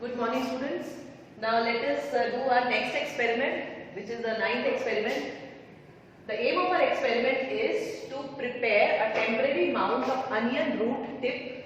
Good morning, students. Now let us do our next experiment, which is the ninth experiment. The aim of our experiment is to prepare a temporary mound of onion root tip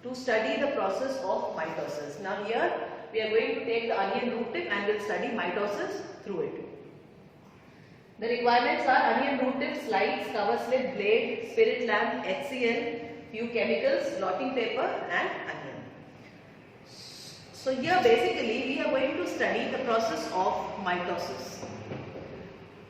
to study the process of mitosis. Now here we are going to take the onion root tip and will study mitosis through it. The requirements are onion root tip, slides, cover slip, blade, spirit lamp, HCl, few chemicals, blotting paper and onion. So here basically we are going to study the process of mitosis.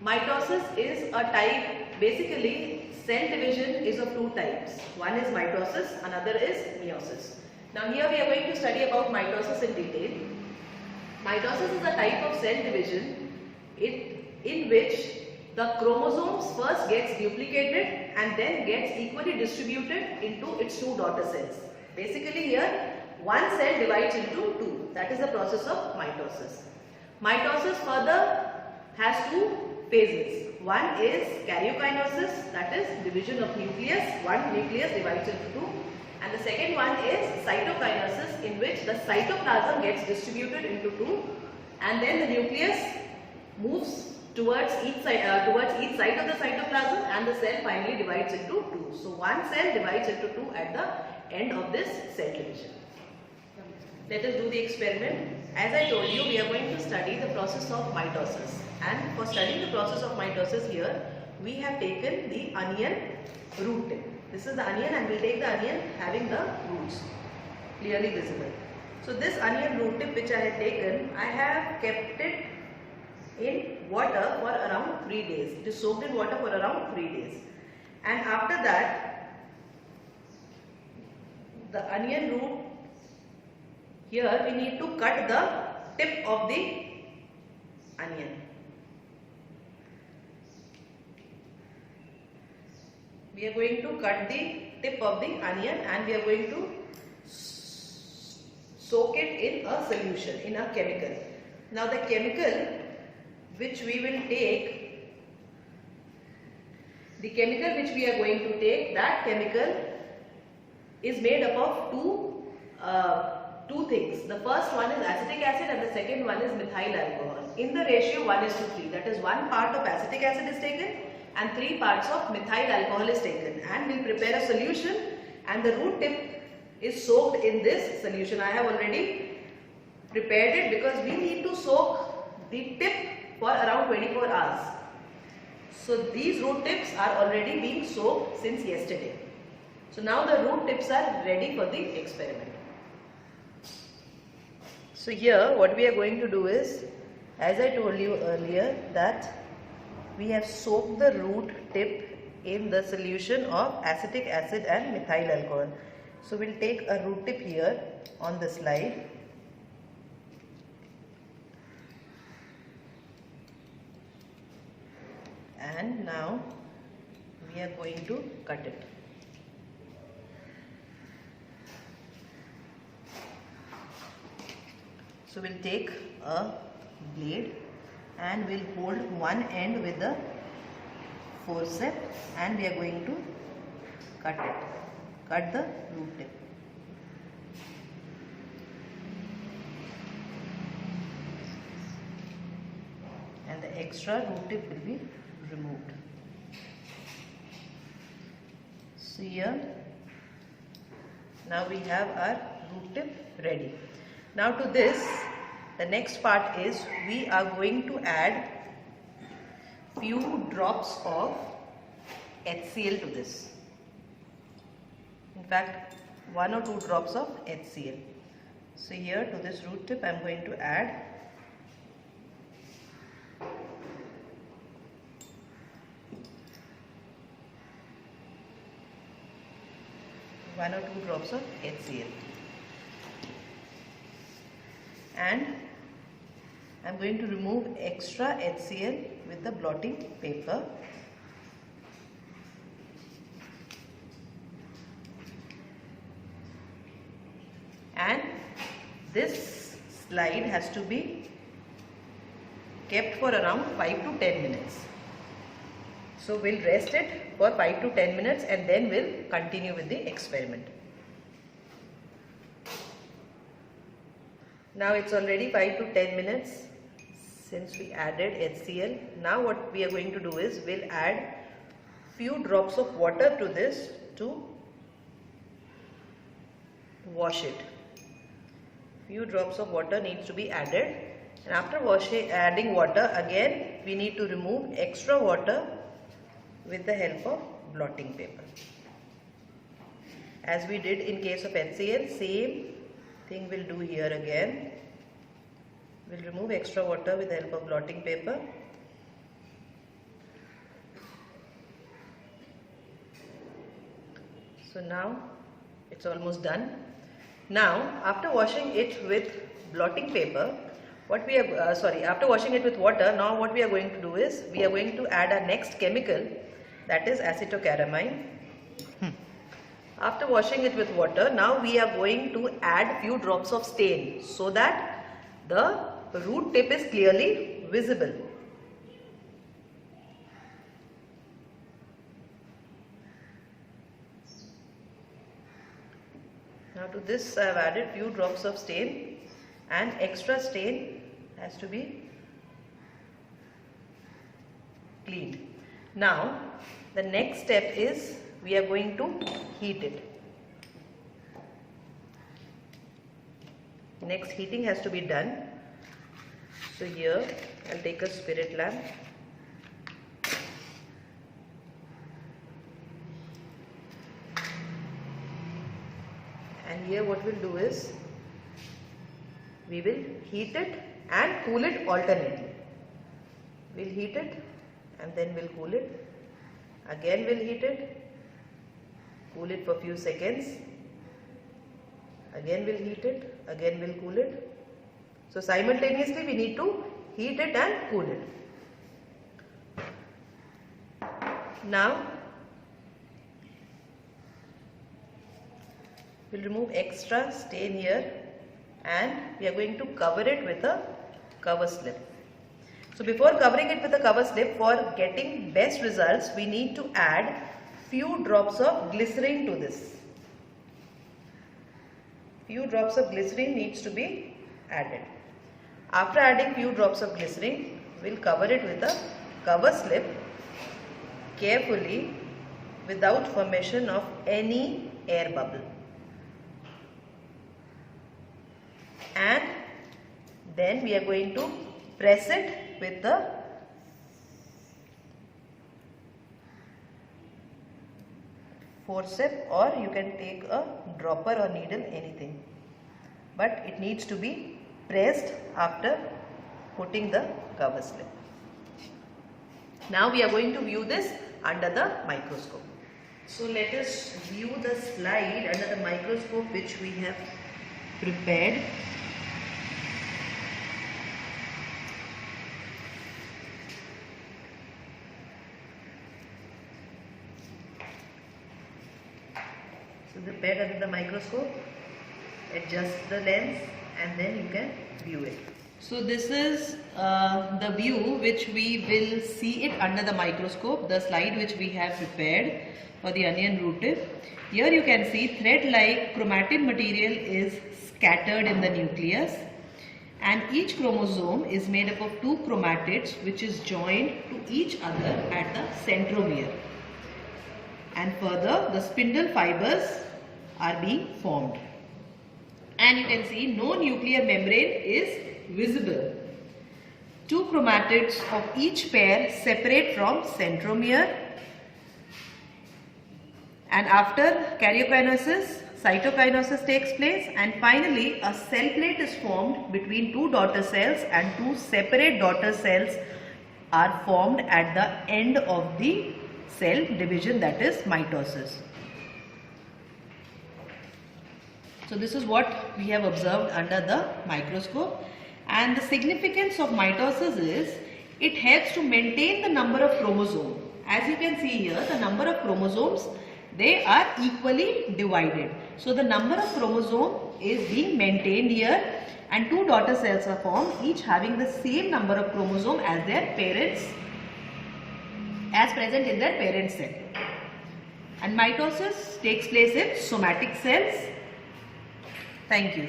Mitosis is a type, basically cell division is of two types. One is mitosis, another is meiosis. Now here we are going to study about mitosis in detail. Mitosis is a type of cell division in which the chromosomes first gets duplicated and then gets equally distributed into its two daughter cells. Basically here one cell divides into two. That is the process of mitosis. Mitosis further has two phases. One is karyokinosis, that is division of nucleus. One nucleus divides into two. And the second one is cytokinosis, in which the cytoplasm gets distributed into two and then the nucleus moves towards each side of the cytoplasm and the cell finally divides into two. So one cell divides into two at the end of this cell division. Let us do the experiment. As I told you, we are going to study the process of mitosis. And for studying the process of mitosis here, we have taken the onion root tip. This is the onion and we will take the onion having the roots clearly visible. So this onion root tip which I have taken, I have kept it in water for around 3 days. It is soaked in water for around 3 days. And after that, the onion root, here we need to cut the tip of the onion. We are going to cut the tip of the onion and we are going to soak it in a solution, in a chemical. Now the chemical which we will take, the chemical which we are going to take, that chemical is made up of two things. The first one is acetic acid and the second one is methyl alcohol. In the ratio 1:3, that is 1 part of acetic acid is taken and 3 parts of methyl alcohol is taken, and we will prepare a solution and the root tip is soaked in this solution. I have already prepared it because we need to soak the tip for around 24 hours. So these root tips are already being soaked since yesterday. So now the root tips are ready for the experiment. So here what we are going to do is, as I told you earlier, that we have soaked the root tip in the solution of acetic acid and methyl alcohol. So we will take a root tip here on the slide. And now we are going to cut it. So we'll take a blade and we'll hold one end with the forceps and we are going to cut it. Cut the root tip. And the extra root tip will be removed. So here, now we have our root tip ready. Now to this, the next part is we are going to add few drops of HCl to this. In fact, 1 or 2 drops of HCl. So here to this root tip I am going to add one or 2 drops of HCl. And I am going to remove extra HCl with the blotting paper. And this slide has to be kept for around 5 to 10 minutes. So we'll rest it for 5 to 10 minutes and then we'll continue with the experiment. Now it's already 5 to 10 minutes since we added HCl. Now what we are going to do is we'll add few drops of water to this to wash it. Few drops of water needs to be added, and after adding water, again we need to remove extra water with the help of blotting paper. As we did in case of HCl, same thing we'll do here again. We'll remove extra water with the help of blotting paper. So now it's almost done. Now after washing it with blotting paper, after washing it with water, now what we are going to do is we are going to add our next chemical, that is acetocaramine. After washing it with water, now we are going to add few drops of stain so that the root tip is clearly visible. Now to this I have added few drops of stain, and extra stain has to be cleaned. Now the next step is we are going to heat it. Next heating has to be done. So here I'll take a spirit lamp. And here what we'll do is we will heat it and cool it alternately. We'll heat it and then we'll cool it. Again we'll heat it, cool it for few seconds. Again we'll heat it, again we'll cool it. So simultaneously we need to heat it and cool it. Now we'll remove extra stain here, and we are going to cover it with a cover slip. So before covering it with a cover slip, for getting best results, we need to add few drops of glycerin to this. Few drops of glycerin needs to be added. After adding few drops of glycerin, we'll cover it with a cover slip carefully without formation of any air bubble. And then we are going to press it with the forceps, or you can take a dropper or needle, anything. But it needs to be pressed after putting the cover slip. Now we are going to view this under the microscope. So let us view the slide under the microscope which we have prepared. So the peg under the microscope, adjust the lens, and then you can view it. So this is the view which we will see it under the microscope, the slide which we have prepared for the onion root tip. Here you can see thread-like chromatin material is scattered in the nucleus, and each chromosome is made up of two chromatids which is joined to each other at the centromere. And further, the spindle fibers are being formed. And you can see no nuclear membrane is visible. Two chromatids of each pair separate from centromere, and after karyokinesis, cytokinosis takes place, and finally a cell plate is formed between two daughter cells, and two separate daughter cells are formed at the end of the cell division, that is mitosis. So this is what we have observed under the microscope, and the significance of mitosis is it helps to maintain the number of chromosomes. As you can see here, the number of chromosomes, they are equally divided. So the number of chromosome is being maintained here, and two daughter cells are formed, each having the same number of chromosome as their parents, as present in their parent cell. And mitosis takes place in somatic cells. Thank you.